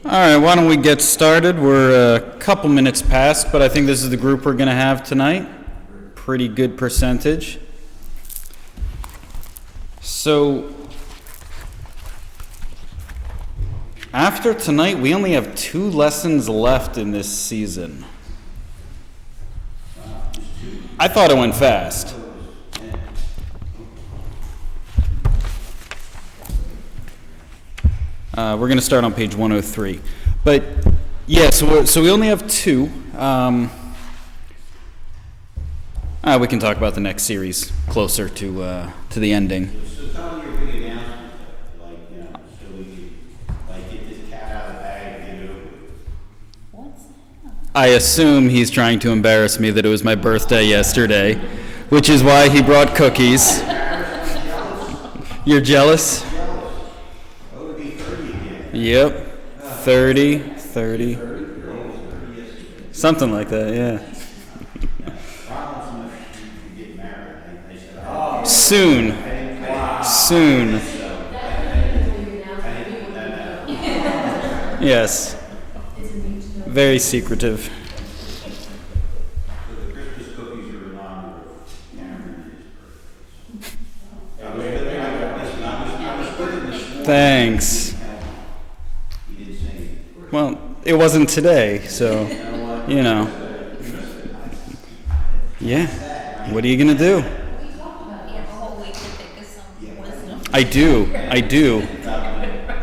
All right, why don't we get started? We're a couple minutes past, but I think this is the group we're going to have tonight. Pretty good percentage. So, after tonight, we only have 2 lessons left in this season. I thought it went fast. We're going to start on page 103. But, yeah, so we only have 2. We can talk about the next series closer to the ending. So tell me your big announcement, so we can, get this cat out of the bag and get it over with. What's that? I assume he's trying to embarrass me that it was my birthday yesterday, which is why he brought cookies. You're jealous? Yep, 30, something like that, yeah. Soon. Yes, very secretive. The Christmas cookies are in honor of Kangaroo. Thanks. Well, it wasn't today, so, you know. Yeah, what are you going to do? I do.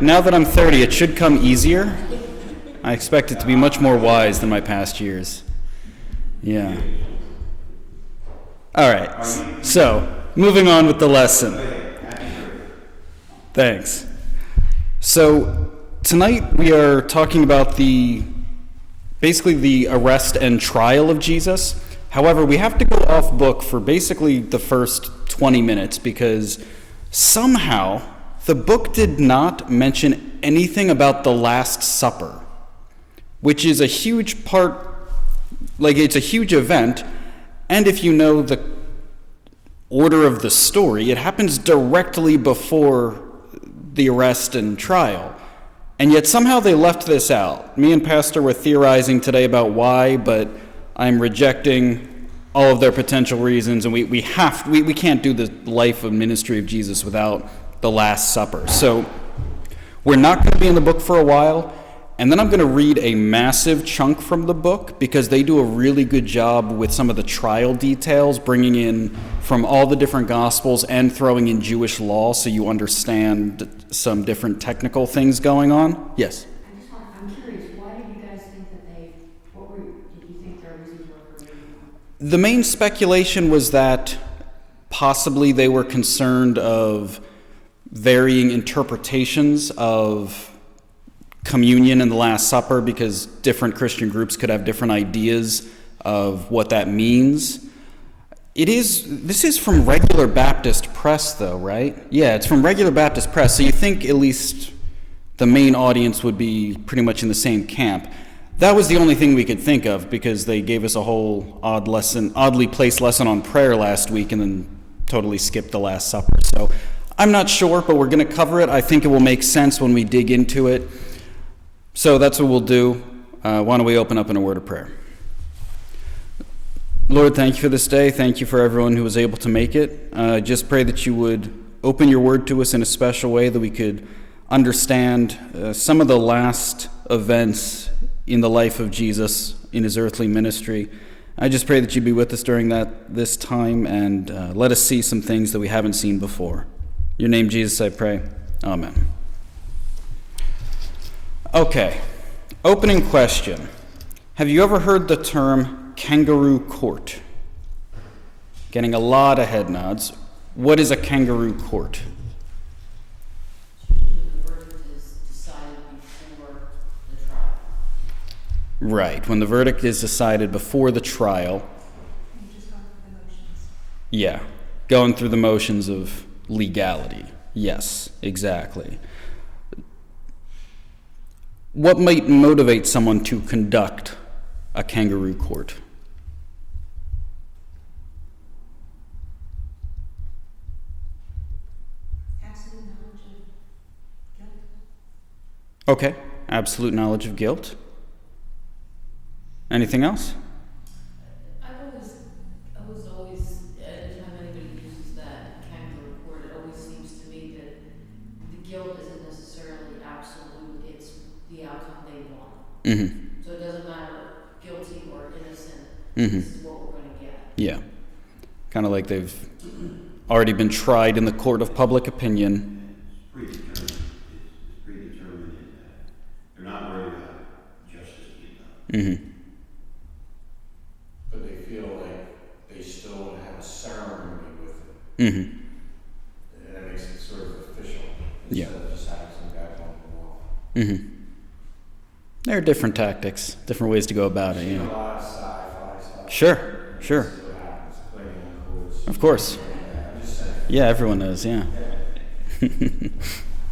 Now that I'm 30, it should come easier. I expect it to be much more wise than my past years. Yeah. All right, so, moving on with the lesson. Thanks. So, tonight we are talking about basically the arrest and trial of Jesus. However, we have to go off book for basically the first 20 minutes because somehow the book did not mention anything about the Last Supper, which is a huge part, it's a huge event, and if you know the order of the story, it happens directly before the arrest and trial. And yet somehow they left this out. Me and Pastor were theorizing today about why, but I'm rejecting all of their potential reasons, and we can't do the life of ministry of Jesus without the Last Supper. So we're not going to be in the book for a while, and then I'm going to read a massive chunk from the book because they do a really good job with some of the trial details, bringing in from all the different Gospels and throwing in Jewish law so you understand some different technical things going on. Yes? I'm curious, why did you guys think that did you think their reasons were for reading? The main speculation was that possibly they were concerned of varying interpretations of communion and the Last Supper because different Christian groups could have different ideas of what that means. This is from Regular Baptist Press, though, right? Yeah, it's from Regular Baptist Press, so you think at least the main audience would be pretty much in the same camp. That was the only thing we could think of because they gave us a whole oddly placed lesson on prayer last week and then totally skipped the Last Supper. So I'm not sure, but we're going to cover it. I think it will make sense when we dig into it. So that's what we'll do. Why don't we open up in a word of prayer? Lord, thank you for this day. Thank you for everyone who was able to make it. Just pray that you would open your word to us in a special way that we could understand some of the last events in the life of Jesus in his earthly ministry. I just pray that you'd be with us during this time and let us see some things that we haven't seen before. In your name, Jesus, I pray. Amen. Okay, opening question. Have you ever heard the term kangaroo court? Getting a lot of head nods. What is a kangaroo court? Usually the verdict is decided before the trial. Right, when the verdict is decided before the trial. You just go through the motions. Yeah, going through the motions of legality. Yes, exactly. What might motivate someone to conduct a kangaroo court? Absolute knowledge of guilt. Okay, absolute knowledge of guilt. Anything else? I was always, anytime anybody uses that Kangaroo word, it always seems to me that the guilt isn't necessarily absolute, it's the outcome they want. Mm-hmm. So it doesn't matter guilty or innocent, Mm-hmm. this is what we're going to get. Yeah. Kind of like they've already been tried in the court of public opinion. It's predetermined in that they're not worried about justice being done. Mm-hmm. But they feel like they still want to have a ceremony with it. Mm-hmm. And that makes it sort of official Yeah. instead of just having some guy on the wall. Mm-hmm. There are different tactics, different ways to go about it. I've seen Yeah. a lot of sci-fi stuff. Sure. This Sure. is what happens, playing on course. Of course. I'm just saying. Yeah, everyone knows. Yeah.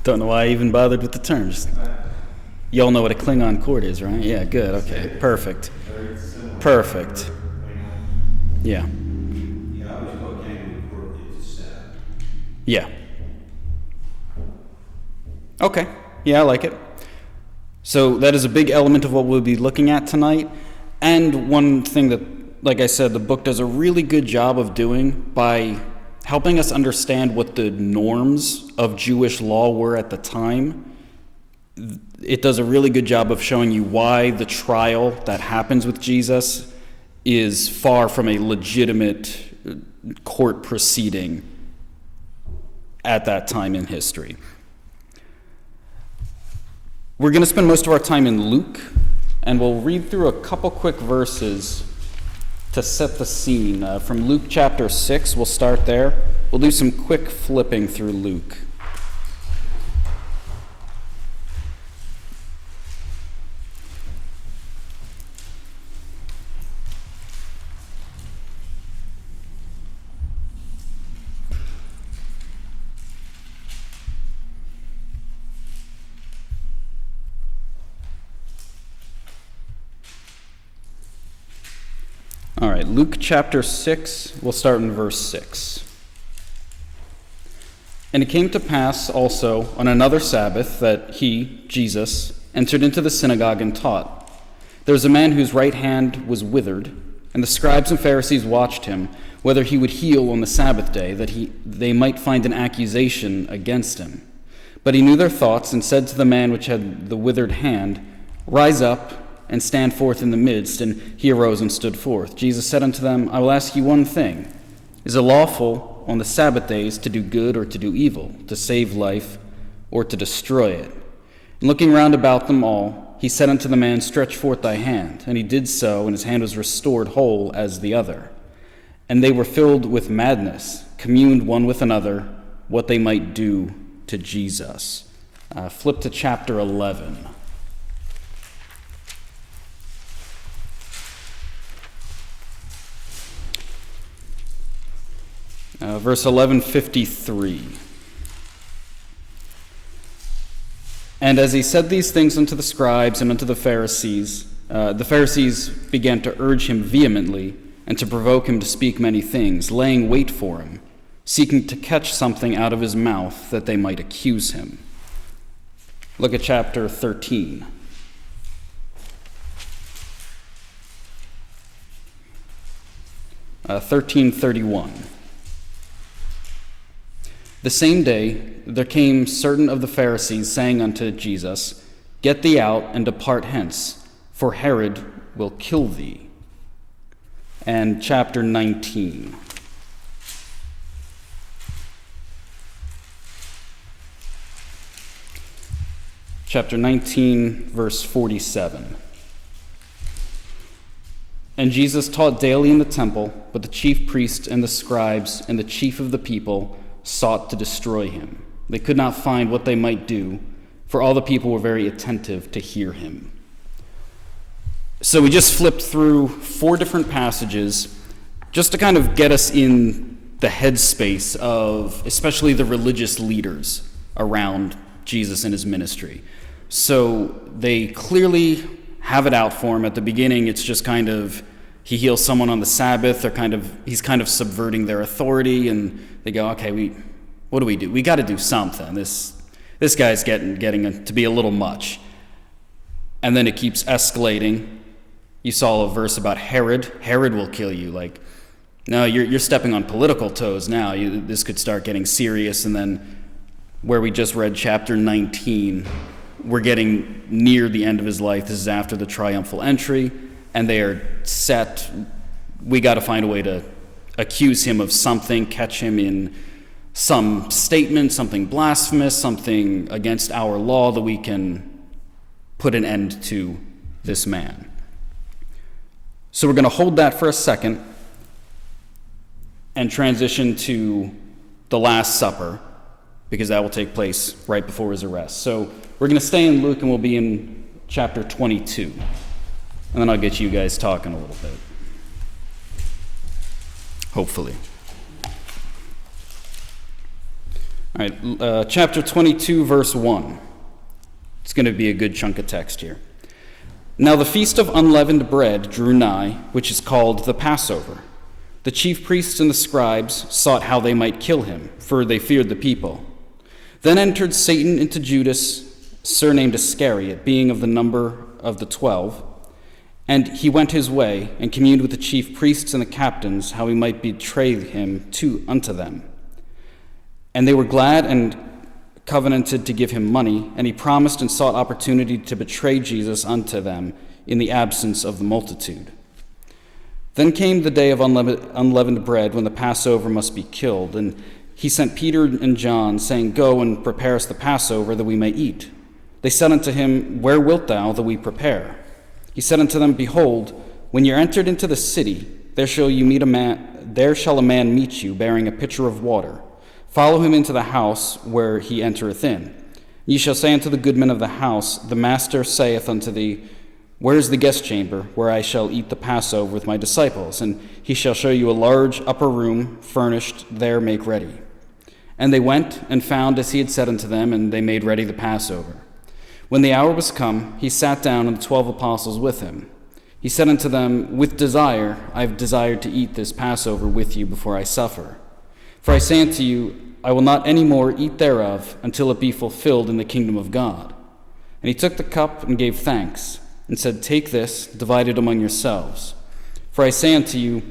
Don't know why I even bothered with the terms. You all know what a Klingon court is, right? Yeah. Good. Okay. Perfect. Very similar. Perfect. Yeah. Yeah, I always thought Kangaroo Court is a setup. Yeah. Okay. Yeah, I like it. So that is a big element of what we'll be looking at tonight. And one thing that, like I said, the book does a really good job of doing by helping us understand what the norms of Jewish law were at the time. It does a really good job of showing you why the trial that happens with Jesus is far from a legitimate court proceeding at that time in history. We're going to spend most of our time in Luke, and we'll read through a couple quick verses to set the scene. From Luke chapter 6, we'll start there. We'll do some quick flipping through Luke. All right, Luke chapter 6, we'll start in verse 6. And it came to pass also on another Sabbath that he, Jesus, entered into the synagogue and taught. There was a man whose right hand was withered, and the scribes and Pharisees watched him, whether he would heal on the Sabbath day, that they might find an accusation against him. But he knew their thoughts, and said to the man which had the withered hand, Rise up, and stand forth in the midst. And he arose and stood forth. Jesus said unto them, I will ask you one thing. Is it lawful on the Sabbath days to do good or to do evil, to save life or to destroy it? And looking round about them all, he said unto the man, Stretch forth thy hand. And he did so, and his hand was restored whole as the other. And they were filled with madness, communed one with another, what they might do to Jesus. Flip to chapter 11. Verse 1153. And as he said these things unto the scribes and unto the Pharisees began to urge him vehemently and to provoke him to speak many things, laying wait for him, seeking to catch something out of his mouth that they might accuse him. Look at chapter 13. Uh, 13:31. The same day there came certain of the Pharisees, saying unto Jesus, Get thee out and depart hence, for Herod will kill thee. And chapter 19. Chapter 19, verse 47. And Jesus taught daily in the temple, but the chief priests and the scribes and the chief of the people sought to destroy him. They could not find what they might do, for all the people were very attentive to hear him. So we just flipped through 4 different passages just to kind of get us in the headspace of especially the religious leaders around Jesus and his ministry. So they clearly have it out for him. At the beginning, it's just kind of he heals someone on the Sabbath. He's kind of subverting their authority, and they go, okay, what do? We got to do something. This guy's getting to be a little much. And then it keeps escalating. You saw a verse about Herod. Herod will kill you. Like, no, you're stepping on political toes now. This could start getting serious. And then where we just read chapter 19, we're getting near the end of his life. This is after the triumphal entry, and they are set. We got to find a way to accuse him of something, catch him in some statement, something blasphemous, something against our law, that we can put an end to this man. So we're going to hold that for a second and transition to the Last Supper, because that will take place right before his arrest. So we're going to stay in Luke, and we'll be in chapter 22. And then I'll get you guys talking a little bit. Hopefully. All right, chapter 22, verse 1. It's going to be a good chunk of text here. Now the feast of unleavened bread drew nigh, which is called the Passover. The chief priests and the scribes sought how they might kill him, for they feared the people. Then entered Satan into Judas, surnamed Iscariot, being of the number of the 12. And he went his way, and communed with the chief priests and the captains, how he might betray him unto them. And they were glad and covenanted to give him money, and he promised and sought opportunity to betray Jesus unto them in the absence of the multitude. Then came the day of unleavened bread, when the Passover must be killed, and he sent Peter and John, saying, Go and prepare us the Passover, that we may eat. They said unto him, Where wilt thou that we prepare? He said unto them, Behold, when ye are entered into the city, there shall a man meet you, bearing a pitcher of water. Follow him into the house where he entereth in. Ye shall say unto the goodman of the house, The master saith unto thee, Where is the guest chamber, where I shall eat the Passover with my disciples? And he shall show you a large upper room, furnished, there make ready. And they went and found as he had said unto them, and they made ready the Passover. When the hour was come, he sat down, and the 12 apostles with him. He said unto them, With desire I have desired to eat this Passover with you before I suffer. For I say unto you, I will not any more eat thereof until it be fulfilled in the kingdom of God. And he took the cup and gave thanks, and said, Take this, divide it among yourselves. For I say unto you,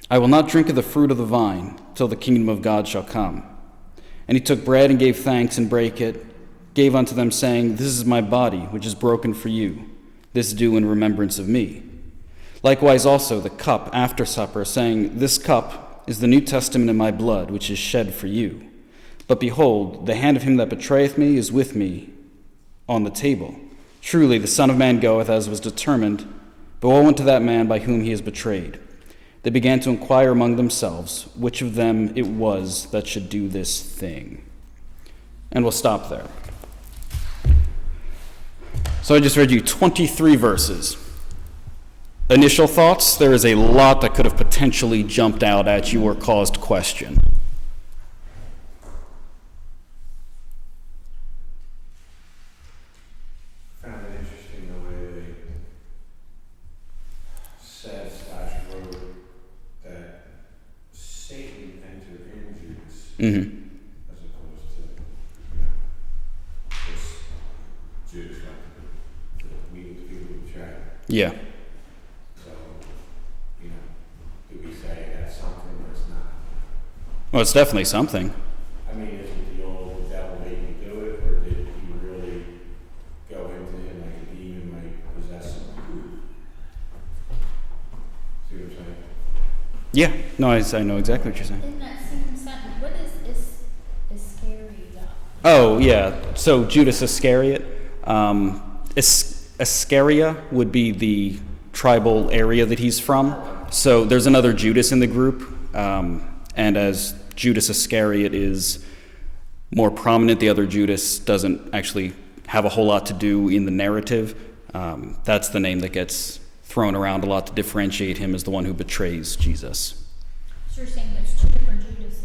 I will not drink of the fruit of the vine till the kingdom of God shall come. And he took bread and gave thanks, and brake it, gave unto them, saying, This is my body, which is broken for you. This do in remembrance of me. Likewise also the cup after supper, saying, This cup is the New Testament in my blood, which is shed for you. But behold, the hand of him that betrayeth me is with me on the table. Truly the Son of Man goeth as was determined, but woe unto that man by whom he is betrayed. They began to inquire among themselves which of them it was that should do this thing. And we'll stop there. So I just read you 23 verses. Initial thoughts, there is a lot that could have potentially jumped out at you or caused question. I found it interesting the way they said / wrote that Satan entered in Judas, as opposed to, this Judas went to meet with the people who tried. Yeah. Well, it's definitely something. I mean, is it the old devil made you do it, or did he really go into him like a demon, like possess him? See what I'm saying? Yeah. No, I know exactly what you're saying. In that same sentence, what is Iscariot? Oh, yeah. So Judas Iscariot. Iscariot would be the tribal area that he's from. So there's another Judas in the group. And as Judas Iscariot is more prominent, the other Judas doesn't actually have a whole lot to do in the narrative. That's the name that gets thrown around a lot to differentiate him as the one who betrays Jesus. So you're saying there's two different Judases?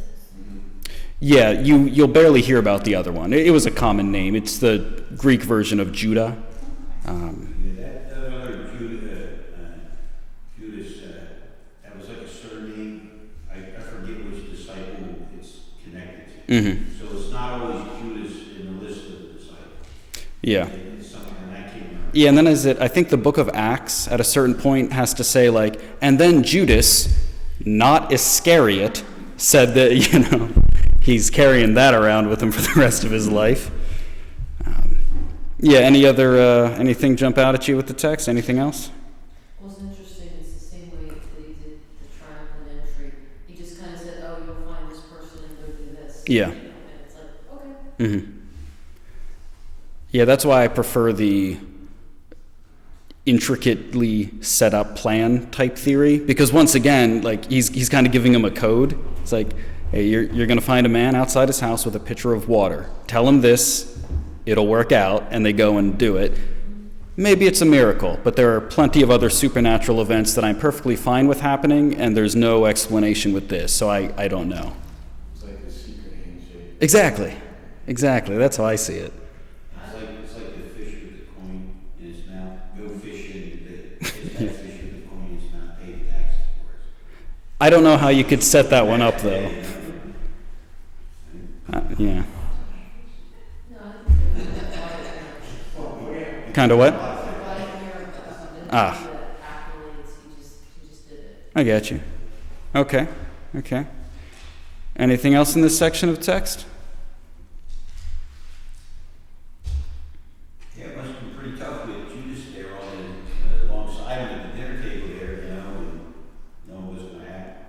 Yeah, you'll barely hear about the other one. It was a common name. It's the Greek version of Judah. That other Judas, that was like a surname. I forget which disciple it's connected to. Mm-hmm. So it's not always Judas in the list of the disciples. Yeah. It's something I can't remember. Yeah, and then I think the book of Acts at a certain point has to say like, and then Judas, not Iscariot, said that, he's carrying that around with him for the rest of his life. Yeah, anything jump out at you with the text? Anything else? Well, it's interesting, it's the same way that he did the triumphal entry. He just kind of said, oh, you'll find this person and go do this. Yeah. And it's like, okay. Mm-hmm. Yeah, that's why I prefer the intricately set up plan type theory, because once again, like he's kind of giving him a code. It's like, hey, you're going to find a man outside his house with a pitcher of water. Tell him this, it'll work out, and they go and do it. Maybe it's a miracle, but there are plenty of other supernatural events that I'm perfectly fine with happening, and there's no explanation with this, so I don't know. It's like a secret handshake. Exactly. That's how I see it. It's like the fish with the coin in his mouth. Go fishing, get that fish with the coin in his mouth, pay the taxes for it. I don't know how you could set that one up, though. Yeah. Kind of what? Ah. I get you. Okay. Anything else in this section of text? Yeah, it must have been pretty tough with Judas there alongside him at the dinner table there, and no one was going to happen.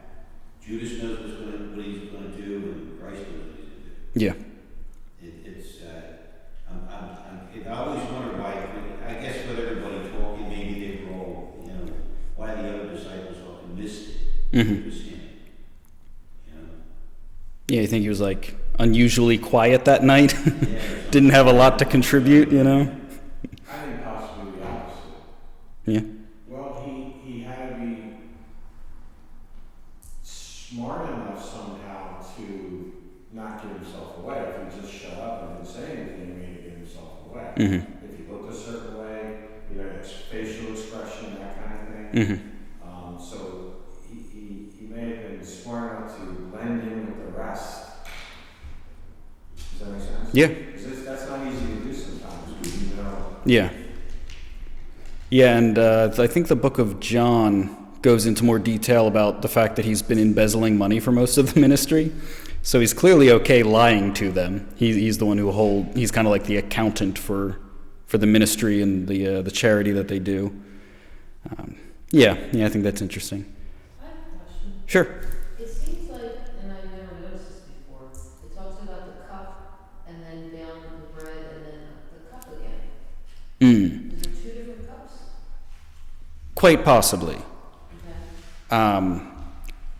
Judas knows what he's going to do, and Christ knows what he's going to do. Yeah. I always wonder why, I guess with everybody talking, maybe they were all, why the other disciples often missed it. Mm-hmm. It was him. Yeah, you think he was like unusually quiet that night? Yeah, Didn't have a lot to contribute, I think possibly the opposite. Yeah. Well, he had to be smart enough somehow to not give himself away. If he just shut up and didn't say anything, he made to give himself away. Mm-hmm. If he looked a certain way, his facial expression, that kind of thing. Mm-hmm. So he may have been smart enough to blend in with the rest. Does that make sense? Yeah. Because that's not easy to do sometimes. Yeah. Yeah, and I think the book of John goes into more detail about the fact that he's been embezzling money for most of the ministry. So he's clearly okay lying to them. He's the one he's kind of like the accountant for the ministry and the charity that they do. Yeah, I think that's interesting. I have a question. Sure. It seems like, and I've never noticed this before, it talks about the cup and then down the bread and then the cup again. Is there two different cups? Quite possibly. Okay.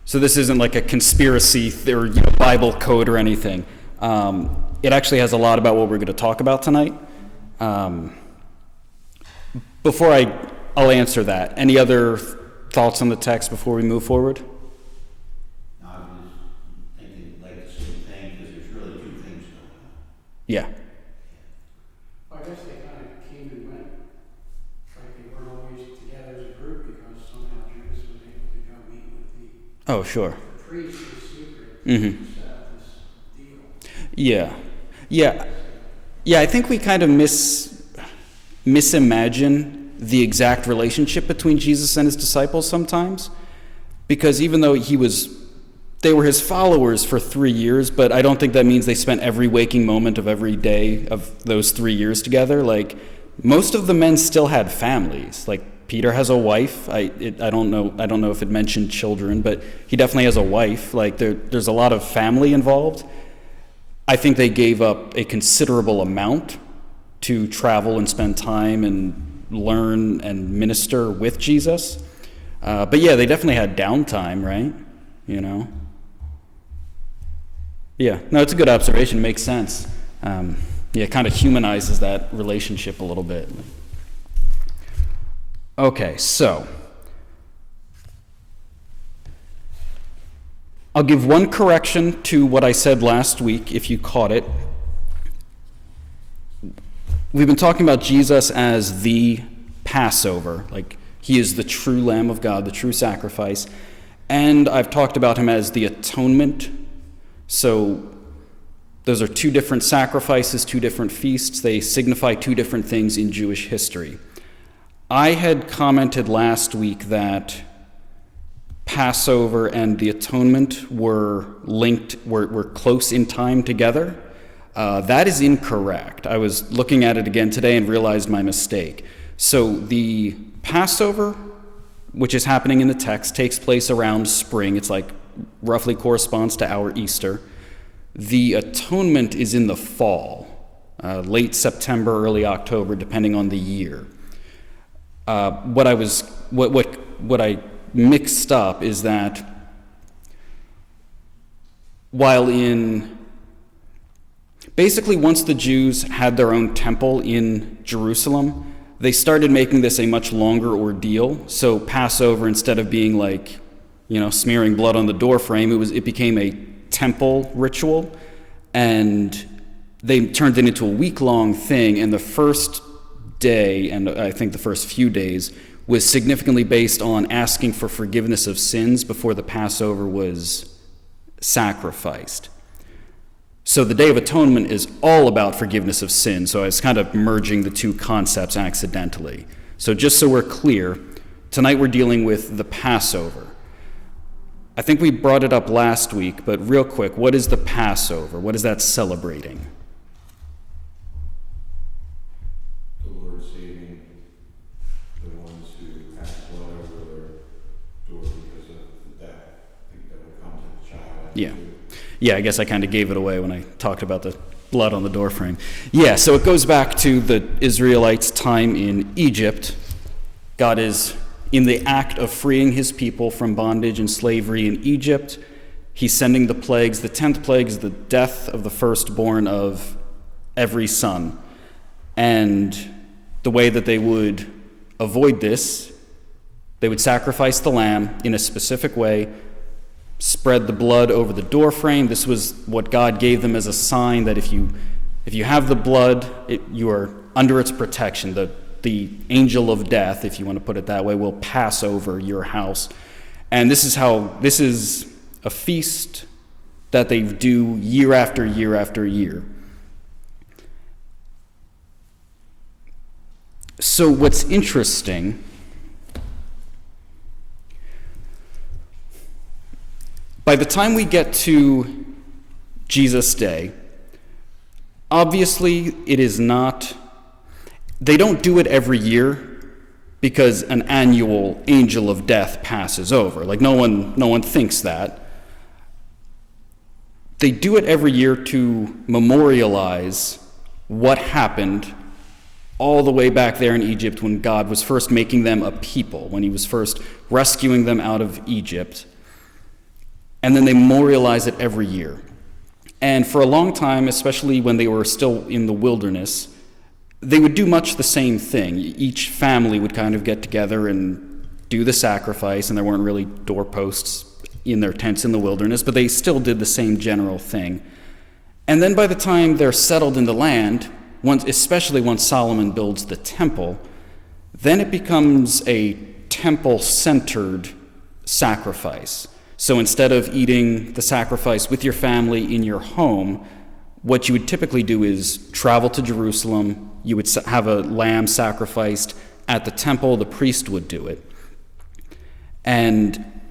So this isn't like a conspiracy or Bible code or anything. It actually has a lot about what we're going to talk about tonight. Before I'll answer that. Any other thoughts on the text before we move forward? No, I was thinking like the same thing, because there's really two things going on. Yeah. I guess they kind of came and went, like they weren't always together as a group, because somehow Judas was able to go meet with Oh, sure. the priest in secret Mm-hmm. to set up this deal. Yeah, I think we kind of misimagine the exact relationship between Jesus and his disciples sometimes, because even though they were his followers for 3 years, but I don't think that means they spent every waking moment of every day of those 3 years together. Like, most of the men still had families. Like, Peter has a wife. I don't know if it mentioned children, but he definitely has a wife. Like, there's a lot of family involved. I think they gave up a considerable amount to travel and spend time and learn and minister with Jesus. But yeah, they definitely had downtime, right? Yeah, no, it's a good observation. Makes sense. It kind of humanizes that relationship a little bit. Okay, so I'll give one correction to what I said last week, if you caught it. We've been talking about Jesus as the Passover, like he is the true Lamb of God, the true sacrifice, and I've talked about him as the atonement. So those are two different sacrifices, two different feasts. They signify two different things in Jewish history. I had commented last week that Passover and the Atonement were linked, were close in time together. That is incorrect. I was looking at it again today and realized my mistake. So the Passover, which is happening in the text, takes place around spring. It's like roughly corresponds to our Easter. The Atonement is in the fall, late September, early October, depending on the year. What I mixed up is that basically once the Jews had their own temple in Jerusalem, they started making this a much longer ordeal. So Passover, instead of being like, smearing blood on the doorframe, it became a temple ritual, and they turned it into a week-long thing. And the first day, and I think the first few days, was significantly based on asking for forgiveness of sins before the Passover was sacrificed. So the Day of Atonement is all about forgiveness of sin. So I was kind of merging the two concepts accidentally. So just so we're clear, tonight we're dealing with the Passover. I think we brought it up last week, but real quick, what is the Passover? What is that celebrating? The Lord saving the ones who had blood over their door because of the death. I think that would come to the child. Yeah, I guess I kind of gave it away when I talked about the blood on the doorframe. Yeah, so it goes back to the Israelites' time in Egypt. God is in the act of freeing his people from bondage and slavery in Egypt. He's sending the plagues. The 10th plague is the death of the firstborn of every son. And the way that they would avoid this, they would sacrifice the lamb in a specific way, spread the blood over the doorframe. This was what God gave them as a sign that if you have the blood, you are under its protection. The angel of death, if you want to put it that way, will pass over your house. And this is a feast that they do year after year after year. So what's interesting, by the time we get to Jesus' day, obviously it is not, they don't do it every year because an annual angel of death passes over. Like no one thinks that. They do it every year to memorialize what happened all the way back there in Egypt when God was first making them a people, when he was first rescuing them out of Egypt. And then they memorialize it every year. And for a long time, especially when they were still in the wilderness, they would do much the same thing. Each family would kind of get together and do the sacrifice, and there weren't really doorposts in their tents in the wilderness, but they still did the same general thing. And then by the time they're settled in the land, especially once Solomon builds the temple, then it becomes a temple-centered sacrifice. So instead of eating the sacrifice with your family in your home, what you would typically do is travel to Jerusalem. You would have a lamb sacrificed at the temple. The priest would do it. And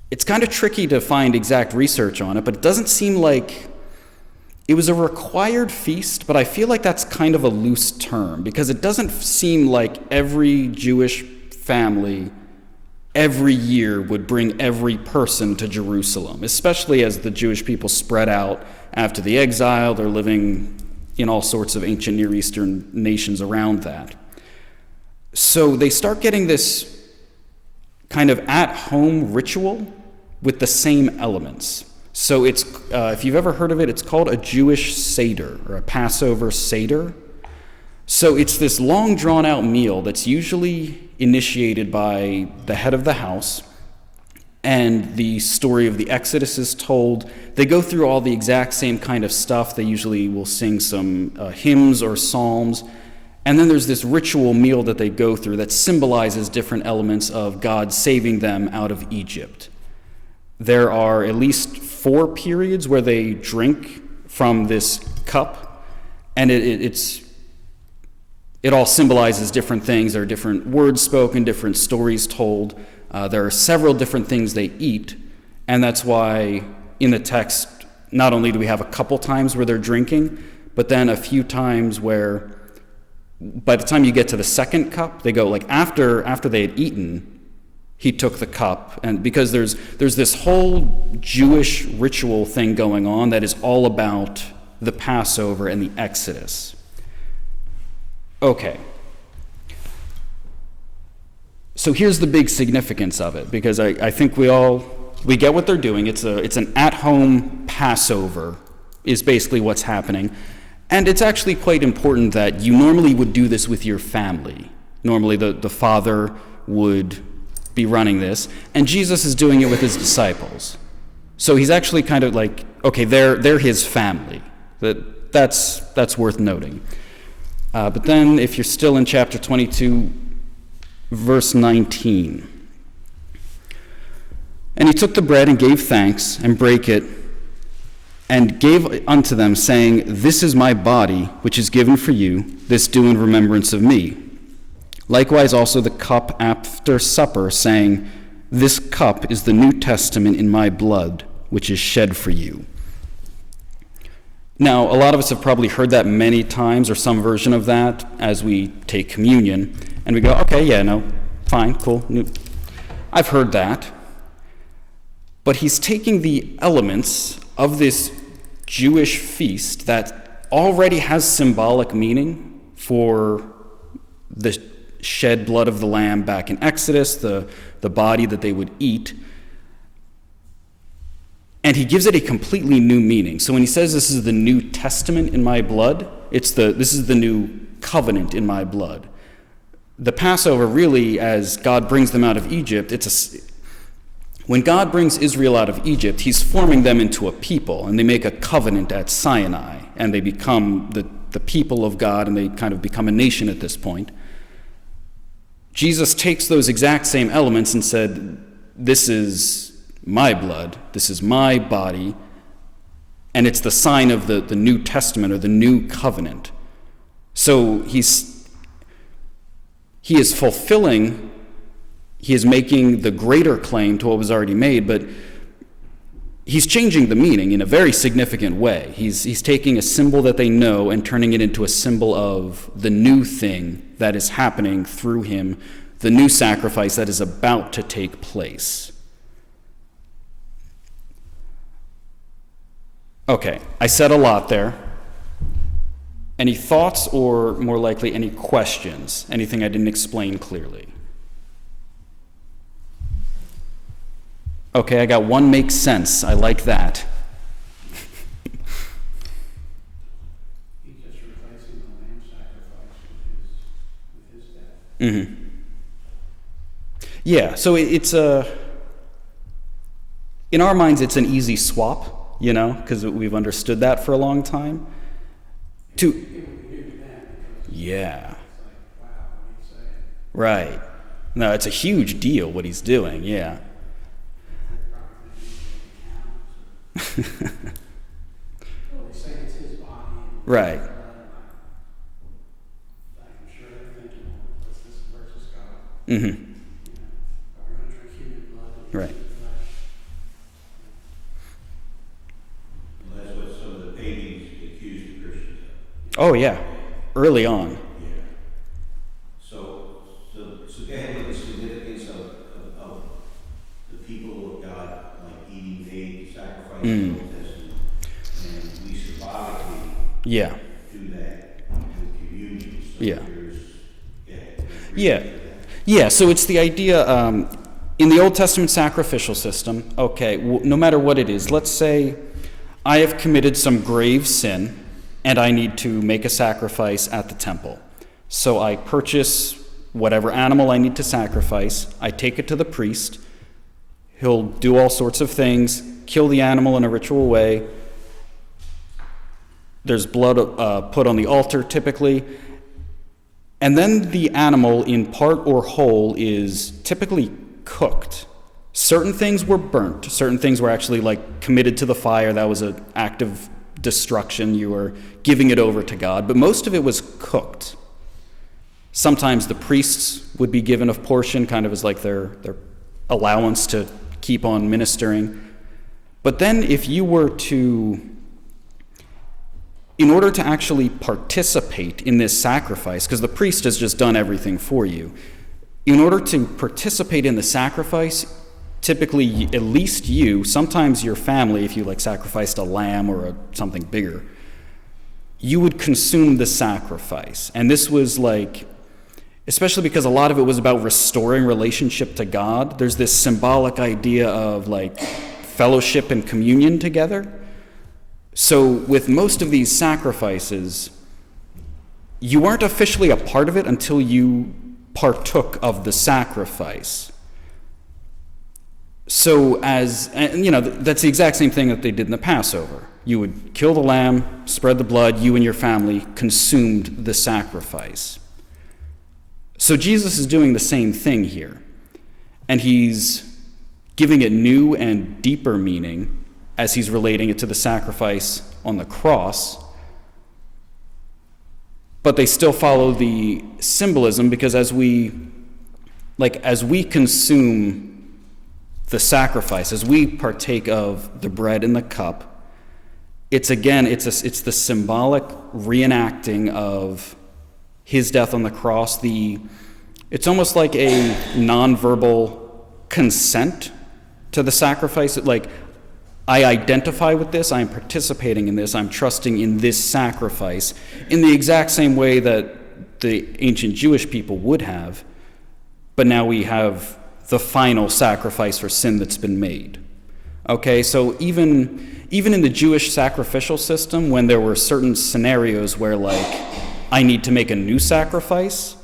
it's kind of tricky to find exact research on it, but it doesn't seem like it was a required feast, but I feel like that's kind of a loose term because it doesn't seem like every Jewish family every year would bring every person to Jerusalem, especially as the Jewish people spread out after the exile. They're living in all sorts of ancient Near Eastern nations around that. So they start getting this kind of at-home ritual with the same elements. So it's, if you've ever heard of it, it's called a Jewish Seder or a Passover Seder. So it's this long drawn-out meal that's usually initiated by the head of the house, and the story of the Exodus is told. They go through all the exact same kind of stuff. They usually will sing some hymns or psalms, and then there's this ritual meal that they go through that symbolizes different elements of God saving them out of Egypt. There are at least 4 periods where they drink from this cup, and it's it all symbolizes different things. There are different words spoken, different stories told. There are several different things they eat, and that's why in the text, not only do we have a couple times where they're drinking, but then a few times where by the time you get to the second cup, they go like after they had eaten, he took the cup, and because there's this whole Jewish ritual thing going on that is all about the Passover and the Exodus. Okay. So here's the big significance of it, because I think we get what they're doing. It's an at-home Passover is basically what's happening. And it's actually quite important that you normally would do this with your family. Normally the father would be running this, and Jesus is doing it with his disciples. So he's actually kind of like, okay, they're his family. That's worth noting. But then if you're still in chapter 22, verse 19. And he took the bread and gave thanks and brake it and gave unto them, saying, This is my body, which is given for you. This do in remembrance of me. Likewise also the cup after supper, saying, This cup is the New Testament in my blood, which is shed for you. Now, a lot of us have probably heard that many times, or some version of that, as we take communion, and we go, okay, yeah, no, fine, cool. I've heard that. But he's taking the elements of this Jewish feast that already has symbolic meaning for the shed blood of the lamb back in Exodus, the body that they would eat, and he gives it a completely new meaning. So when he says this is the New Testament in my blood, this is the new covenant in my blood. The Passover really, as God brings them out of Egypt, when God brings Israel out of Egypt, he's forming them into a people, and they make a covenant at Sinai, and they become the people of God, and they kind of become a nation at this point. Jesus takes those exact same elements and said, this is my blood, this is my body, and it's the sign of the New Testament or the new covenant. So he is fulfilling, he is making the greater claim to what was already made, but he's changing the meaning in a very significant way. He's taking a symbol that they know and turning it into a symbol of the new thing that is happening through him, the new sacrifice that is about to take place. Okay, I said a lot there. Any thoughts, or more likely any questions? Anything I didn't explain clearly? Okay, I got one makes sense. I like that. He just replacing the lamb sacrifice with his death. Mm-hmm. Yeah, so it's in our minds it's an easy swap, because we've understood that for a long time. Yeah. Right. No, it's a huge deal what he's doing, yeah. Right. Mm-hmm. Right. Well, that's what some of the pagans accused the Christians of. Oh, yeah. Early on. Yeah. So go ahead with the significance of the people of God, like eating meat, sacrificing in the Old Testament, and we symbolically do that with communion. So Yeah. Yeah. Yeah, so it's the idea, in the Old Testament sacrificial system, okay, no matter what it is, let's say I have committed some grave sin and I need to make a sacrifice at the temple. So I purchase whatever animal I need to sacrifice, I take it to the priest, he'll do all sorts of things, kill the animal in a ritual way, there's blood put on the altar typically, and then the animal in part or whole is typically cooked. Certain things were burnt, certain things were actually committed to the fire, that was an act of destruction, you were giving it over to God, but most of it was cooked. Sometimes the priests would be given a portion, kind of as like their allowance to keep on ministering. But then if you were to, in order to actually participate in this sacrifice, because the priest has just done everything for you, in order to participate in the sacrifice, typically at least you, sometimes your family, if you like sacrificed a lamb or something bigger, you would consume the sacrifice. And this was like, especially because a lot of it was about restoring relationship to God, there's this symbolic idea of like fellowship and communion together. So with most of these sacrifices, you weren't officially a part of it until you partook of the sacrifice. So that's the exact same thing that they did in the Passover. You would kill the lamb, spread the blood, you and your family consumed the sacrifice. So Jesus is doing the same thing here, and he's giving it new and deeper meaning as he's relating it to the sacrifice on the cross. But they still follow the symbolism, because as we consume the sacrifice, as we partake of the bread and the cup, it's the symbolic reenacting of his death on the cross. It's almost like a nonverbal consent to the sacrifice. Like, I identify with this, I'm participating in this, I'm trusting in this sacrifice, in the exact same way that the ancient Jewish people would have, but now we have the final sacrifice for sin that's been made. Okay, so even in the Jewish sacrificial system, when there were certain scenarios where, like, I need to make a new sacrifice,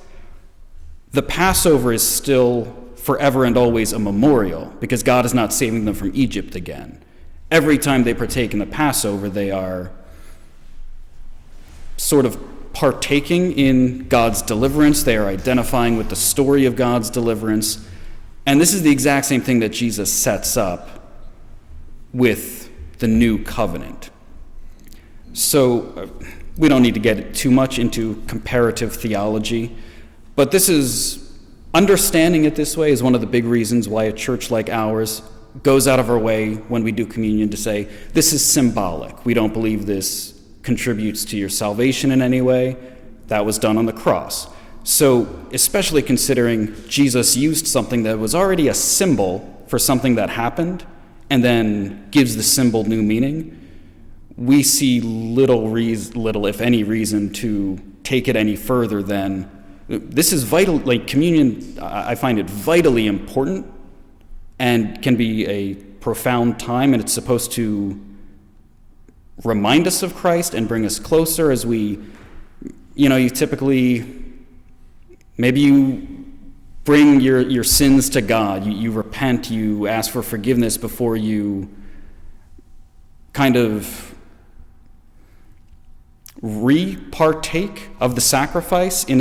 the Passover is still forever and always a memorial, because God is not saving them from Egypt again. Every time they partake in the Passover, they are sort of partaking in God's deliverance. They are identifying with the story of God's deliverance. And this is the exact same thing that Jesus sets up with the new covenant. So we don't need to get too much into comparative theology, but understanding it this way is one of the big reasons why a church like ours goes out of our way when we do communion to say, this is symbolic. We don't believe this contributes to your salvation in any way. That was done on the cross. So, especially considering Jesus used something that was already a symbol for something that happened and then gives the symbol new meaning, we see little, if any, reason to take it any further than this is vital. Like, communion, I find it vitally important and can be a profound time, and it's supposed to remind us of Christ and bring us closer as you typically, maybe you bring your sins to God, you repent, you ask for forgiveness before you kind of re-partake of the sacrifice in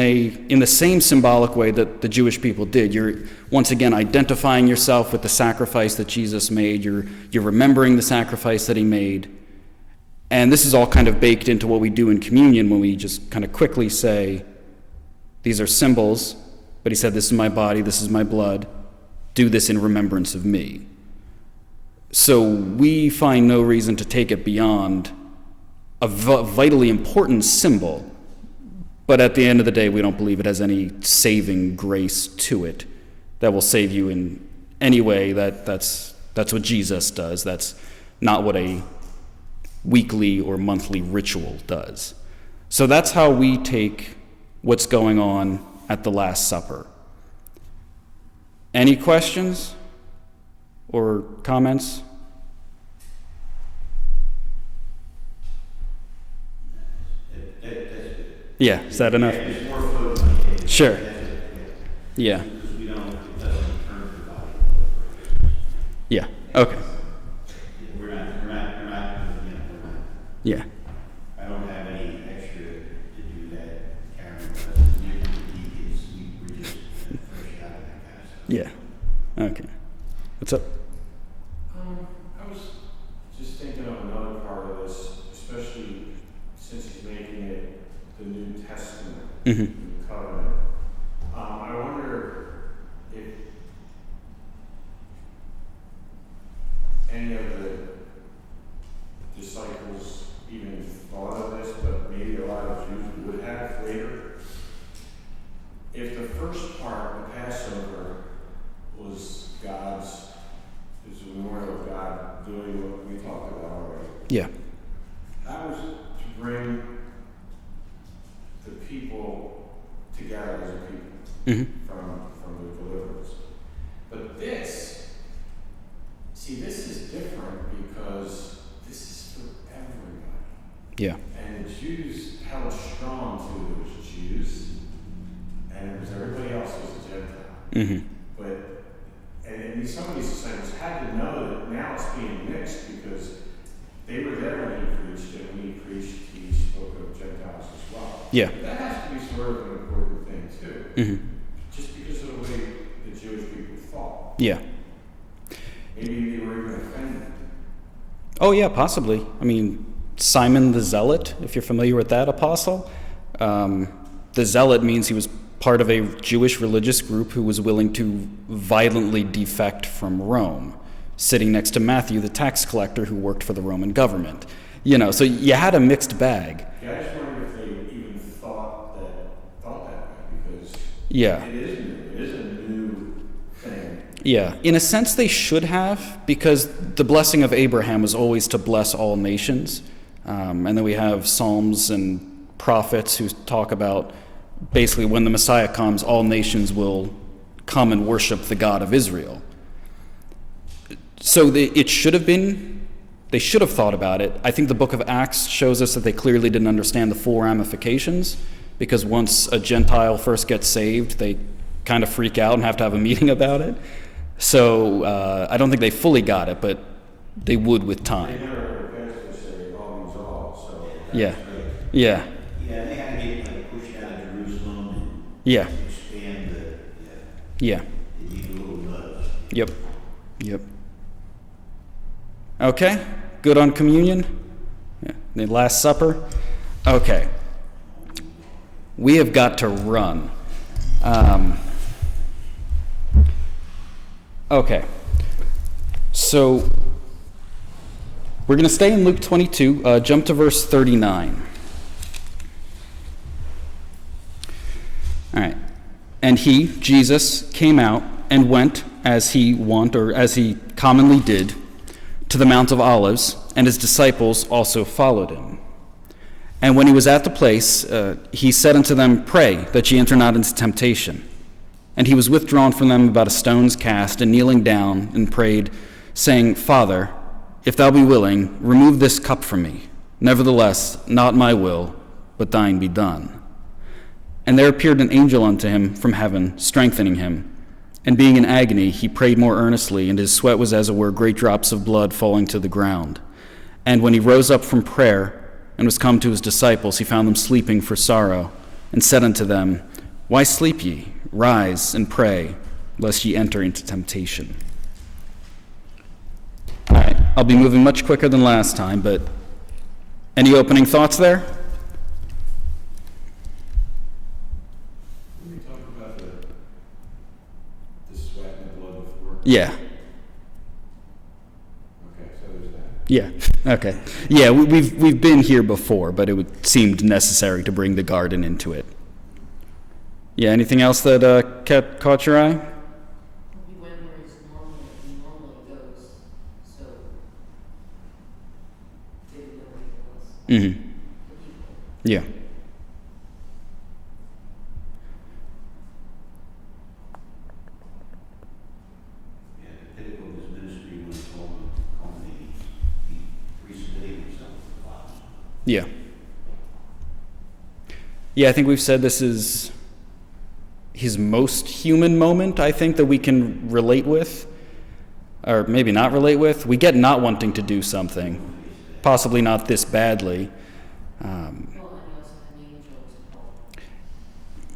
the same symbolic way that the Jewish people did. You're once again identifying yourself with the sacrifice that Jesus made. You're remembering the sacrifice that he made. And this is all kind of baked into what we do in communion when we just kind of quickly say, these are symbols, but he said, this is my body, this is my blood. Do this in remembrance of me. So we find no reason to take it beyond a vitally important symbol, but at the end of the day, we don't believe it has any saving grace to it that will save you in any way. That's what Jesus does. That's not what a weekly or monthly ritual does. So that's how we take what's going on at the Last Supper. Any questions or comments? Yeah, is that enough? There's more food on the table. Sure. Yeah. Because we don't, it doesn't turn the body. Yeah. Okay. We're not. Yeah. I don't have any extra to do that, Karen, but we're just fresh out of that kind of stuff. Yeah. Okay. What's up? I was just thinking of another part of this, especially since he's making it the New Testament, Mm-hmm. the covenant. any of the disciples even thought of this, but maybe a lot of Jews would have later. If the first part, the Passover, was is a memorial of God doing what we talked about already. Yeah. That was to bring the people together as a people from the deliverance. But this is different because this is for everybody. Yeah. And the Jews held strong to it was Jews, and it was everybody else was a Gentile. But and some of these disciples had to know that now it's being mixed because they were there when he preached, and when he preached, he spoke of Gentiles as well. Yeah. That has to be sort of an important thing too. Just because of the way the Jewish people thought. Yeah. Maybe they were even offended. Oh, yeah, possibly. I mean, Simon the Zealot, if you're familiar with that apostle. The Zealot means he was part of a Jewish religious group who was willing to violently defect from Rome, sitting next to Matthew, the tax collector who worked for the Roman government. You know, so you had a mixed bag. Yeah, I just wonder if they even thought that way, because Yeah. it is a new thing. Yeah, in a sense they should have, because the blessing of Abraham was always to bless all nations. And then we have Psalms and prophets who talk about basically when the Messiah comes, all nations will come and worship the God of Israel. So they should have thought about it. I think the book of Acts shows us that they clearly didn't understand the full ramifications, because once a Gentile first gets saved, they kind of freak out and have to have a meeting about it. So I don't think they fully got it, but they would with They time. never heard a pastor say all means all, so that's Yeah. great. Yeah, Yeah, they had to get like pushed out of Jerusalem and yeah, expand yeah. they need a little nudge. Yep. Okay, good on communion? Yeah. The Last Supper? Okay. We have got to run. Okay. So, we're going to stay in Luke 22. Jump to verse 39. All right. And he, Jesus, came out and went as he commonly did, to the Mount of Olives, and his disciples also followed him. And when he was at the place, he said unto them, Pray, that ye enter not into temptation. And he was withdrawn from them about a stone's cast, and kneeling down, and prayed, saying, Father, if thou be willing, remove this cup from me. Nevertheless, not my will, but thine be done. And there appeared an angel unto him from heaven, strengthening him. And being in agony, he prayed more earnestly, and his sweat was as it were great drops of blood falling to the ground. And when he rose up from prayer, and was come to his disciples, he found them sleeping for sorrow, and said unto them, Why sleep ye? Rise and pray, lest ye enter into temptation. All right, I'll be moving much quicker than last time, but any opening thoughts there? Can we talk about the sweat and the blood before? Yeah. Okay, so there's that. Yeah. Okay. Yeah, we've been here before, but it seemed necessary to bring the garden into it. Yeah. Anything else that caught your eye? We went where he normally goes, so they didn't know where he was. Mm-hmm. The people. Yeah. Yeah, the pinnacle of his ministry when it's all culminating, he resubmitted himself to the Father. Yeah. Yeah, I think we've said this is his most human moment, I think, that we can relate with, or maybe not relate with. We get not wanting to do something, possibly not this badly. Well, and he also had an angel to help.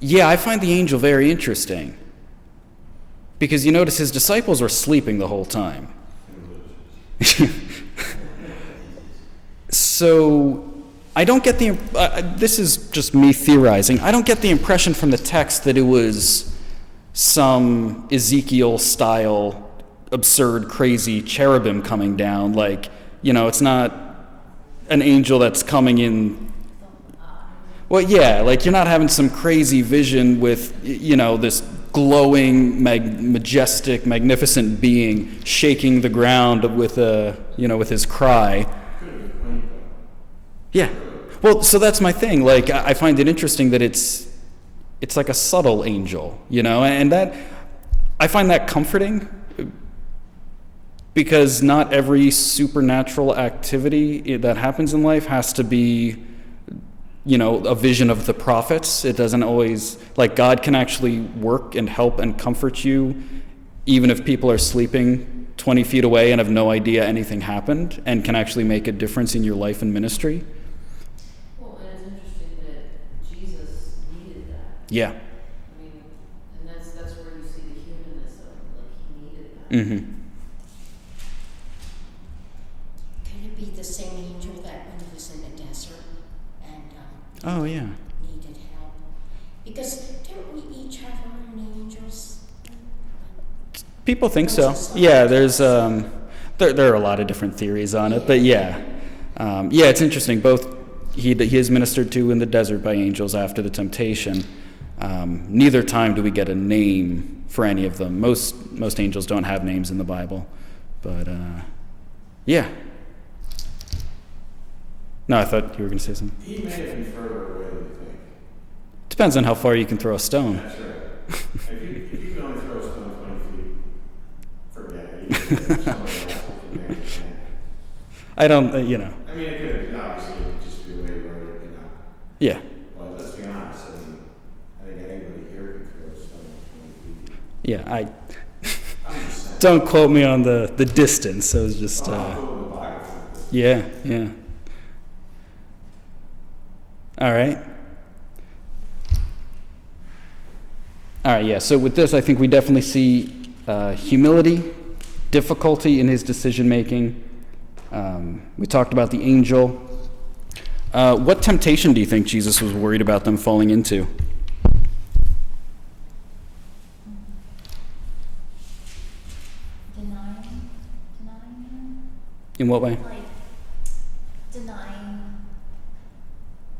Yeah, I find the angel very interesting, because you notice his disciples were sleeping the whole time. So I don't get the, this is just me theorizing, I don't get the impression from the text that it was some Ezekiel-style absurd, crazy cherubim coming down. Like, it's not an angel that's coming in. Well, yeah, like you're not having some crazy vision with, this glowing, majestic, magnificent being shaking the ground with with his cry. Yeah. Well, so that's my thing. Like, I find it interesting that it's like a subtle angel, and that I find that comforting, because not every supernatural activity that happens in life has to be, a vision of the prophets. It doesn't always, like, God can actually work and help and comfort you even if people are sleeping 20 feet away and have no idea anything happened, and can actually make a difference in your life and ministry. Well, and it's interesting that Jesus needed that. Yeah. I mean, and that's where you see the humanness of it, like he needed that. Mm-hmm. Could it be the same angel that when he was in the desert and Oh, yeah. needed help? Because don't we each have our own angels? People think so. Yeah, there's there are a lot of different theories on it, but yeah, it's interesting. Both he is ministered to in the desert by angels after the temptation. Neither time do we get a name for any of them. Most angels don't have names in the Bible, but yeah. No, I thought you were going to say something. He may have been further away than you think. Depends on how far you can throw a stone. That's right. If you can only throw a stone 20 feet, forget it. I don't, I mean, it could, obviously, it could just be a way where, Yeah. Well, let's be honest. I think anybody here could throw a stone 20 feet. Yeah, I'm just saying. don't quote me on the distance. It was just, The Bible. yeah. All right, yeah, so with this, I think we definitely see humility, difficulty in his decision-making. We talked about the angel. What temptation do you think Jesus was worried about them falling into? Denying him? In what way? Like, denying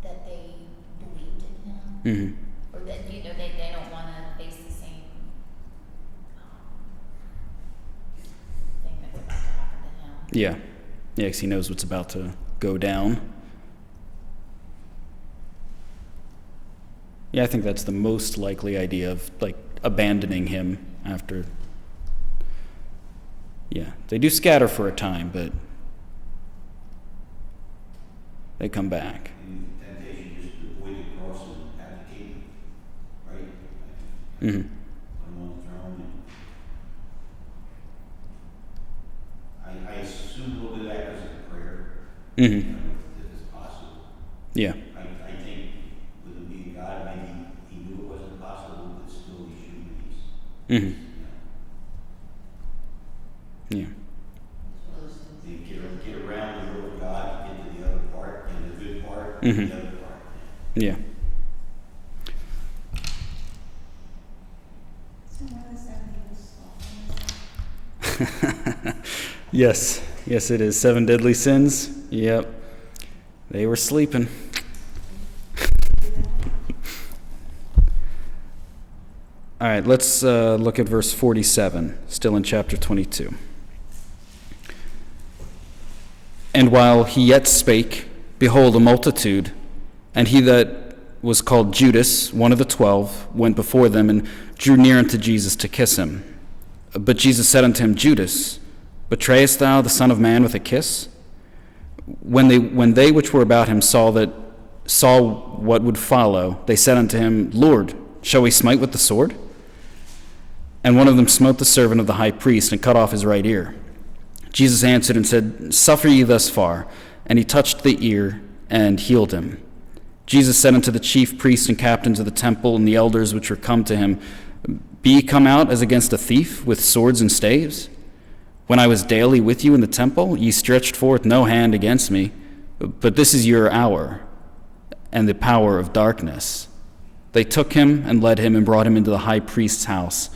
that they believed in him? Mm-hmm. Or that, they don't want to face the same thing that's about to happen to him. Yeah, because he knows what's about to go down. Yeah, I think that's the most likely idea of, like, abandoning him after. Yeah, they do scatter for a time, but they come back. And the temptation just to avoid the cross and abdicate, right? Mm-hmm. Put him on the throne. And I assume a little bit of that because of the prayer. Mm-hmm. If it's possible. Yeah. I think with him being God, maybe he knew it wasn't possible, but still he should be. Mm-hmm. Yeah. They get around the will of God, get to the other part, and the good part, Mm-hmm. and the other part. Yeah. So what is that? Yes, it is. 7 deadly sins. Yep. They were sleeping. All right, let's look at verse 47, still in chapter 22. And while he yet spake, behold, a multitude, and he that was called Judas, one of the 12, went before them and drew near unto Jesus to kiss him. But Jesus said unto him, Judas, betrayest thou the Son of Man with a kiss? When they which were about him saw what would follow, they said unto him, Lord, shall we smite with the sword? And one of them smote the servant of the high priest and cut off his right ear. Jesus answered and said, Suffer ye thus far. And he touched the ear and healed him. Jesus said unto the chief priests and captains of the temple and the elders which were come to him, Be ye come out as against a thief with swords and staves? When I was daily with you in the temple, ye stretched forth no hand against me, but this is your hour and the power of darkness. They took him and led him and brought him into the high priest's house.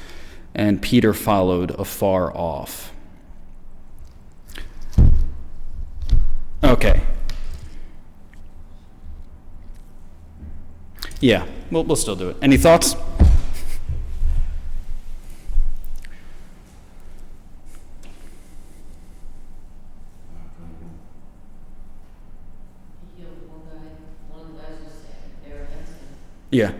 and Peter followed afar off. Okay. Yeah, we'll still do it. Any thoughts? He healed one of the guys was there against him. Yeah.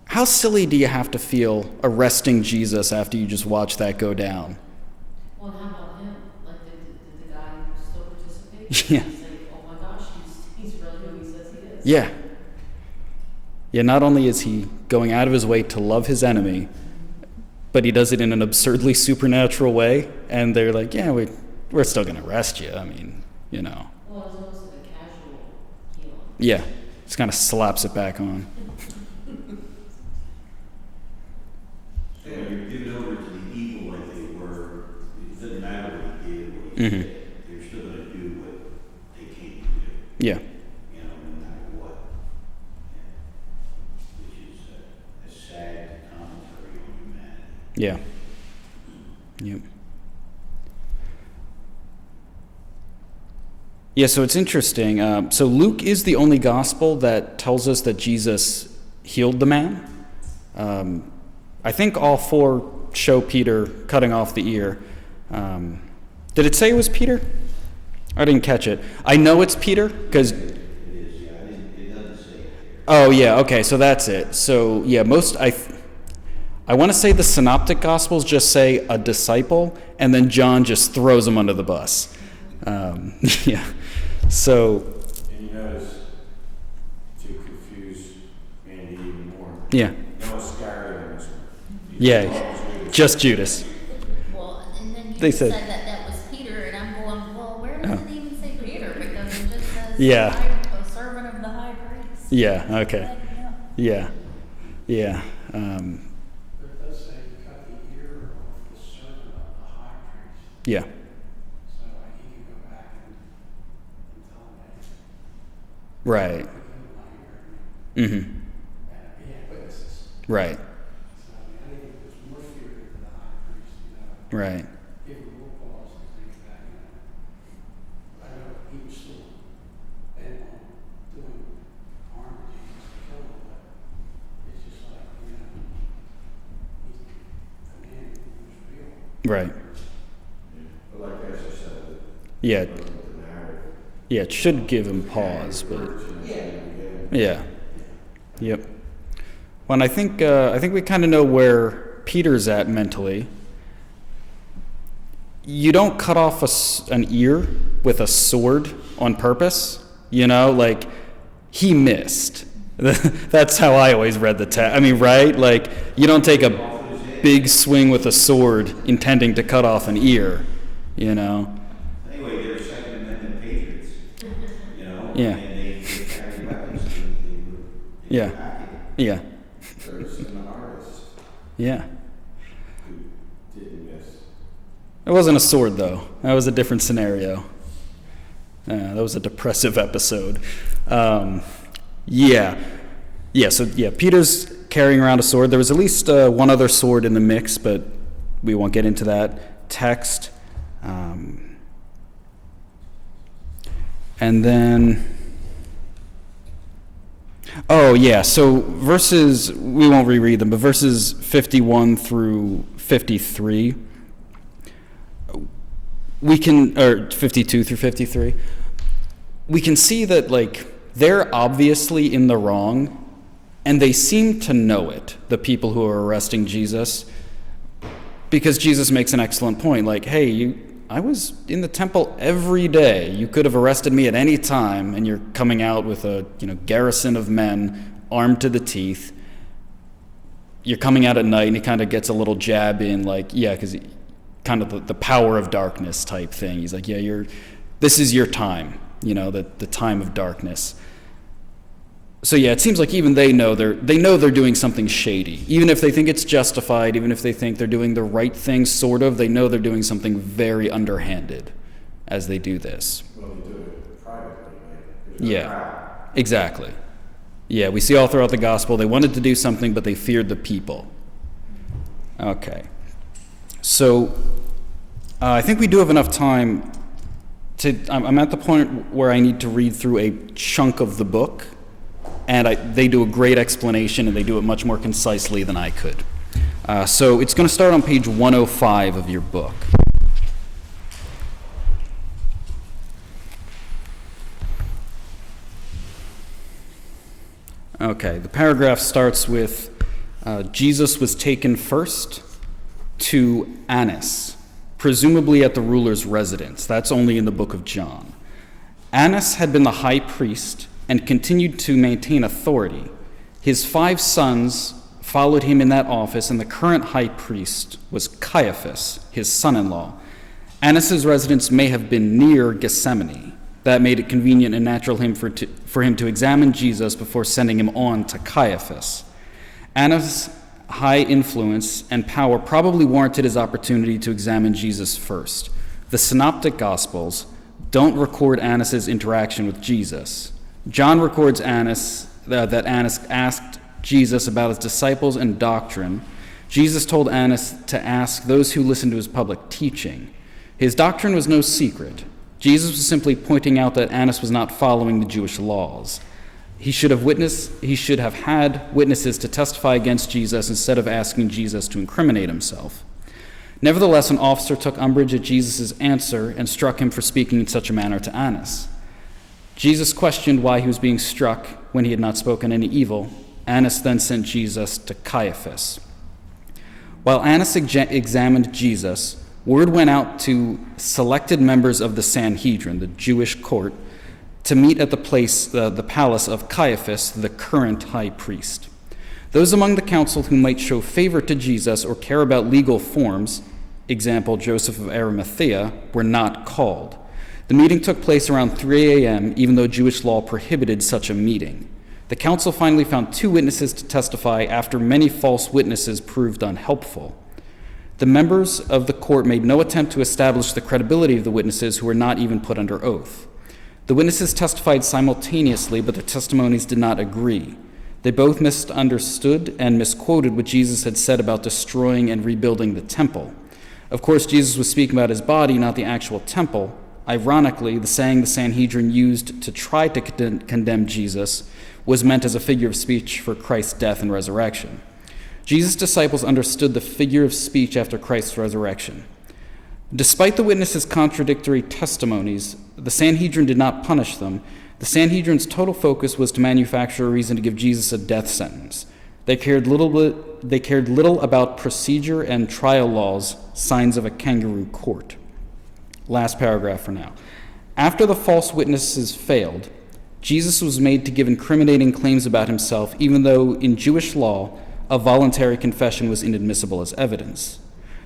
How silly do you have to feel arresting Jesus after you just watch that go down? Well, how about him? Like, did the guy still participate? Yeah. He's like, oh my gosh, he's really who he says he is. Yeah. Yeah, not only is he going out of his way to love his enemy, but he does it in an absurdly supernatural way, and they're like, yeah, we're still going to arrest you. I mean, you know. Well, it's almost like a casual healing. Yeah, just kind of slaps it back on. So when you're given over to the evil like they were, it doesn't matter what he did or what he said. They're still going to do what they came to do, Yeah. you know, no matter what. Which is a sad commentary on humanity. Yeah. Yep. Yeah, so it's interesting. So Luke is the only gospel that tells us that Jesus healed the man. I think all four show Peter cutting off the ear. Did it say it was Peter? I didn't catch it. I know it's Peter because... It is, yeah, it doesn't say it here. Oh, yeah, okay, so that's it. So, yeah, I want to say the synoptic gospels just say a disciple, and then John just throws him under the bus. Yeah, so... And you notice, to confuse Andy even more, Yeah, no Iscariot in this one. yeah, just Judas. Well, and then you They said said- that was Peter, and I'm going, well, where does Oh. it even say Peter? Because it just says Yeah. a servant of the high priest. Yeah, okay. Let him know. Yeah, yeah. But it does say cut the ear off the servant of the high priest. Yeah, So he can go back and tell him that right. he killed my ear. Mm-hmm. And he had witnesses. Right, So I think there's more fear to the high priest, you know. right. Give him more pause to think that, you know. I know he was still bent on doing harm to Jesus to kill him, but it's just like, you know, he's a man who was real. Right. But like Pastor said, Yeah, the narrative. yeah, it should give him pause, but... Yeah. Yep. Well, and I think we kind of know where Peter's at mentally. You don't cut off an ear with a sword on purpose, you know, like he missed. That's how I always read the text. I mean, right? Like you don't take a big swing with a sword intending to cut off an ear, you know. Anyway, they were Second Amendment patriots, you know? Yeah. And they carried weapons, they were Yeah. active. Yeah. There's an artist Yeah. who didn't miss. It wasn't a sword, though. That was a different scenario. That was a depressive episode. Yeah. Yeah, so, yeah, Peter's carrying around a sword. There was at least one other sword in the mix, but we won't get into that text. And then... Oh, yeah, so verses, we won't reread them, but verses 51 through 53, we can, or 52 through 53, we can see that, like, they're obviously in the wrong, and they seem to know it, the people who are arresting Jesus, because Jesus makes an excellent point, like, hey, I was in the temple every day. You could have arrested me at any time, and you're coming out with a garrison of men armed to the teeth. You're coming out at night, and he kind of gets a little jab in, like, yeah, because kind of the power of darkness type thing. He's like, yeah, this is your time, the time of darkness. So yeah, it seems like even they know they're doing something shady. Even if they think it's justified, even if they think they're doing the right thing, sort of, they know they're doing something very underhanded as they do this. Well, they do it privately, right? There's no Yeah, crowd. exactly. Yeah, we see all throughout the gospel, they wanted to do something, but they feared the people. Okay. So, I think we do have enough time I'm at the point where I need to read through a chunk of the book, and they do a great explanation, and they do it much more concisely than I could. So it's going to start on page 105 of your book. Okay, the paragraph starts with, Jesus was taken first to Annas, presumably at the ruler's residence. That's only in the book of John. Annas had been the high priest and continued to maintain authority. His 5 sons followed him in that office, and the current high priest was Caiaphas, his son-in-law. Annas's residence may have been near Gethsemane. That made it convenient and natural for him to examine Jesus before sending him on to Caiaphas. Annas' high influence and power probably warranted his opportunity to examine Jesus first. The Synoptic Gospels don't record Annas' interaction with Jesus. John records that Annas asked Jesus about his disciples and doctrine. Jesus told Annas to ask those who listened to his public teaching. His doctrine was no secret. Jesus was simply pointing out that Annas was not following the Jewish laws. He should have had witnesses to testify against Jesus instead of asking Jesus to incriminate himself. Nevertheless, an officer took umbrage at Jesus' answer and struck him for speaking in such a manner to Annas. Jesus questioned why he was being struck when he had not spoken any evil. Annas then sent Jesus to Caiaphas. While Annas examined Jesus, word went out to selected members of the Sanhedrin, the Jewish court, to meet at the palace of Caiaphas, the current high priest. Those among the council who might show favor to Jesus or care about legal forms, example Joseph of Arimathea, were not called. The meeting took place around 3 a.m., even though Jewish law prohibited such a meeting. The council finally found 2 witnesses to testify after many false witnesses proved unhelpful. The members of the court made no attempt to establish the credibility of the witnesses who were not even put under oath. The witnesses testified simultaneously, but their testimonies did not agree. They both misunderstood and misquoted what Jesus had said about destroying and rebuilding the temple. Of course, Jesus was speaking about his body, not the actual temple. Ironically, the saying the Sanhedrin used to try to condemn Jesus was meant as a figure of speech for Christ's death and resurrection. Jesus' disciples understood the figure of speech after Christ's resurrection. Despite the witnesses' contradictory testimonies, the Sanhedrin did not punish them. The Sanhedrin's total focus was to manufacture a reason to give Jesus a death sentence. They cared little about procedure and trial laws, signs of a kangaroo court. Last paragraph for now. After the false witnesses failed, Jesus was made to give incriminating claims about himself, even though in Jewish law, a voluntary confession was inadmissible as evidence.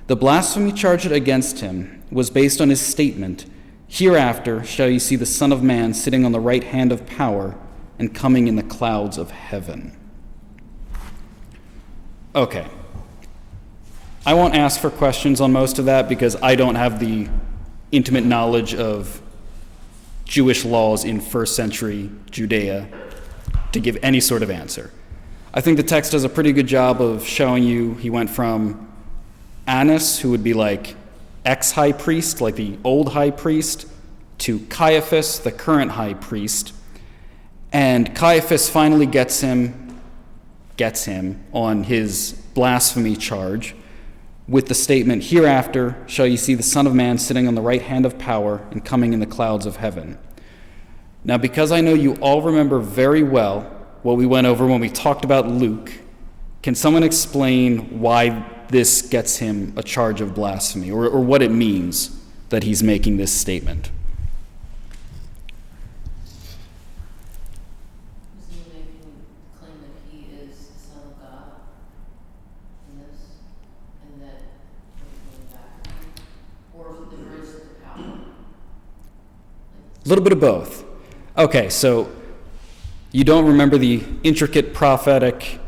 The blasphemy charged against him was based on his statement, "Hereafter shall you see the Son of Man sitting on the right hand of power and coming in the clouds of heaven." Okay. I won't ask for questions on most of that because I don't have the intimate knowledge of Jewish laws in first century Judea to give any sort of answer. I think the text does a pretty good job of showing you he went from Annas, who would be like ex-high priest, like the old high priest, to Caiaphas, the current high priest. And Caiaphas finally gets him on his blasphemy charge with the statement, "Hereafter shall you see the Son of Man sitting on the right hand of power and coming in the clouds of heaven." Now, because I know you all remember very well what we went over when we talked about Luke, can someone explain why this gets him a charge of blasphemy, or what it means that he's making this statement? Is he making a claim that he is the Son of God in this, and that he's going back to him? Or the grace of the power? A little bit of both. Okay, so you don't remember the intricate prophetic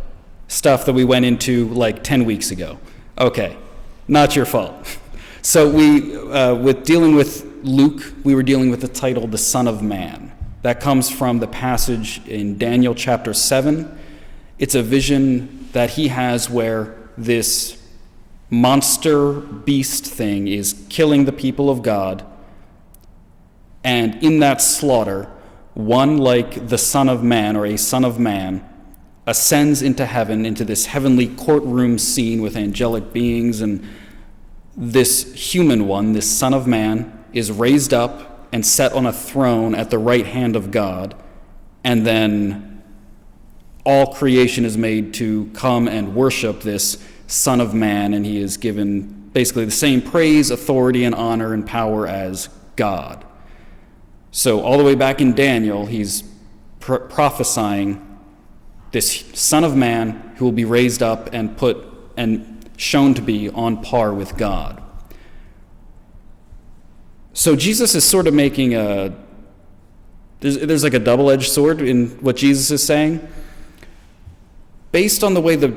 stuff that we went into like 10 weeks ago. Okay, not your fault. So with dealing with Luke, we were dealing with the title, the Son of Man. That comes from the passage in Daniel chapter 7. It's a vision that he has where this monster beast thing is killing the people of God. And in that slaughter, one like the Son of Man or a Son of Man ascends into heaven, into this heavenly courtroom scene with angelic beings, and this human one, this Son of Man, is raised up and set on a throne at the right hand of God, and then all creation is made to come and worship this Son of Man, and he is given basically the same praise, authority, and honor and power as God. So all the way back in Daniel, he's prophesying this Son of Man who will be raised up and put and shown to be on par with God. So Jesus is sort of making there's like a double-edged sword in what Jesus is saying. Based on the way the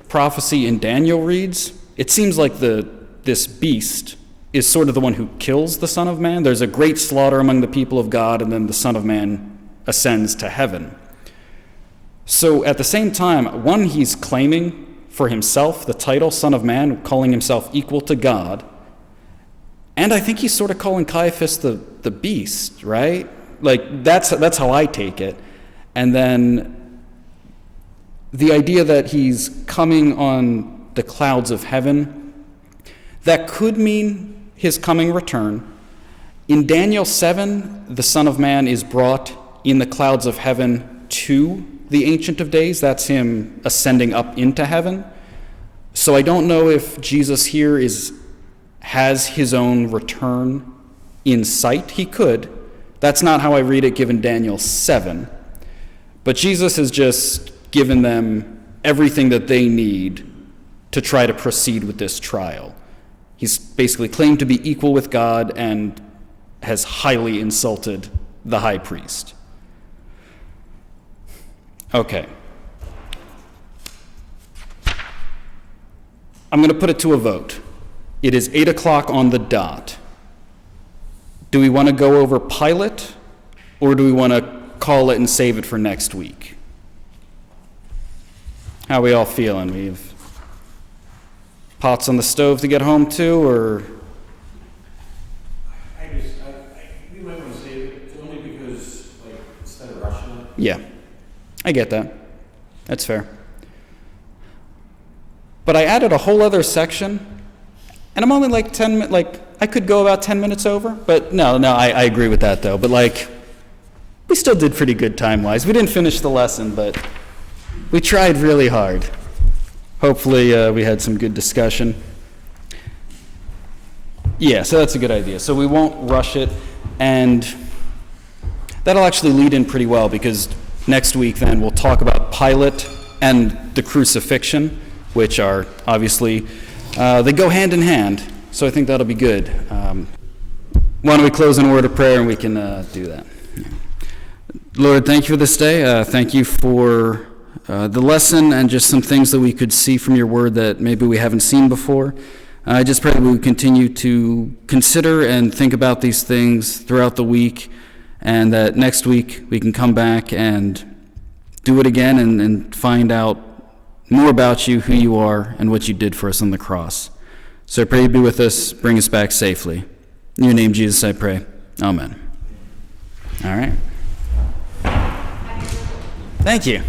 prophecy in Daniel reads, it seems like this beast is sort of the one who kills the Son of Man. There's a great slaughter among the people of God, and then the Son of Man ascends to heaven. So at the same time, one, he's claiming for himself the title Son of Man, calling himself equal to God. And I think he's sort of calling Caiaphas the beast, right? Like, that's how I take it. And then the idea that he's coming on the clouds of heaven, that could mean his coming return. In Daniel 7, the Son of Man is brought in the clouds of heaven to the Ancient of Days. That's him ascending up into heaven. So I don't know if Jesus here has his own return in sight. He could. That's not how I read it given Daniel 7. But Jesus has just given them everything that they need to try to proceed with this trial. He's basically claimed to be equal with God and has highly insulted the high priest. Okay. I'm going to put it to a vote. It is 8 o'clock on the dot. Do we want to go over Pilate, or do we want to call it and save it for next week? How are we all feeling? We have pots on the stove to get home to, or? We might want to save it only because, like, instead of rushing it. Yeah, I get that. That's fair. But I added a whole other section, and I'm only like 10 minutes, like, I could go about 10 minutes over, but no, I agree with that, though. But, like, we still did pretty good time-wise. We didn't finish the lesson, but we tried really hard. Hopefully we had some good discussion. Yeah, so that's a good idea. So we won't rush it, and that'll actually lead in pretty well, because next week then we'll talk about Pilate and the crucifixion, which are obviously, they go hand in hand, so I think that'll be good. Why don't we close in a word of prayer and we can do that. Lord, thank you for this day. Thank you for the lesson and just some things that we could see from your word that maybe we haven't seen before. I just pray that we would continue to consider and think about these things throughout the week, and that next week we can come back and do it again and find out more about you, who you are, and what you did for us on the cross. So I pray you be with us, bring us back safely. In your name, Jesus, I pray. Amen. All right. Thank you.